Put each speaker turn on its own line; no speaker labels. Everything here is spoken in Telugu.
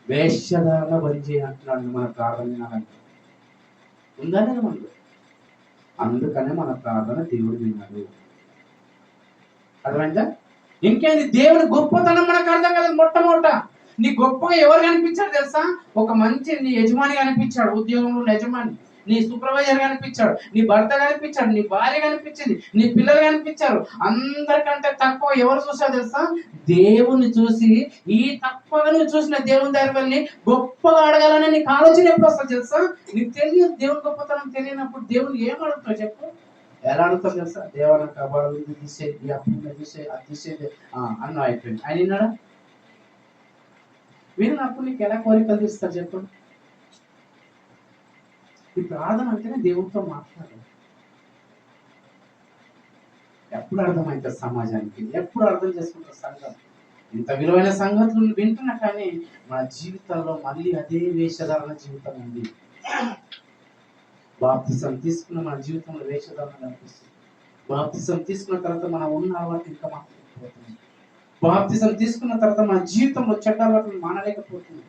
వేషధారణ భరించే అంటున్నాడు మన ప్రార్థన ఉందా లేదా మనకు? అందుకనే మన ప్రార్థన దేవుడు విన్నాడు. అర్థమైందా? ఇంకేంది దేవుని గొప్పతనం మనకు అర్థం కదా. మొట్టమొదట నీ గొప్పగా ఎవరు కనిపించాడు తెలుసా? ఒక మంచి నీ యజమాని కనిపించాడు, ఉద్యోగంలో యజమాని, నీ సూపర్వైజర్ కనిపించాడు, నీ భర్త కనిపించాడు, నీ భార్య కనిపించింది, నీ పిల్లలు కనిపించారు. అందరికంటే తక్కువ ఎవరు చూసావు తెలుసా? దేవుణ్ణి చూసి ఈ తక్కువగా నువ్వు చూసిన దేవుని దగ్గర వెళ్ళి గొప్పగా అడగాలని నీకు ఆలోచన ఎప్పుడు వస్తుంది తెలుసా? నీకు తెలియదు దేవుని గొప్పతనం తెలియనప్పుడు దేవుని ఏం అడుగుతావు చెప్పు? ఎలా అడుగుతావు తెలుసా? దేవాల కబాలు తీసేది, ఈ అప్పు తీసే, అది తీసేది అన్నం అయిపోయింది. ఆయన విన్నాడా? విన్నప్పుడు నీకు ఎలా కోరికలు తీస్తారు చెప్పండి? ఈ ప్రార్థన అంటేనే దేవుడితో మాట్లాడాలి. ఎప్పుడు అర్థమవుతుంది సమాజానికి? ఎప్పుడు అర్థం చేసుకుంటారు సంఘం? ఇంత విలువైన సంగతులు వింటున్నా కానీ మన జీవితంలో మళ్ళీ అదే వేషధారణ జీవితం ఉంది. బాప్తిసం తీసుకున్న మన జీవితంలో వేషధారణ కనిపిస్తుంది. బాప్తిసం తీసుకున్న తర్వాత మన ఉన్న అలవాటు ఇంకా మాట్లాడకపోతుంది. బాప్తిసం తీసుకున్న తర్వాత మన జీవితంలో చెడ్డ అలవాట్లు మానలేకపోతుంది.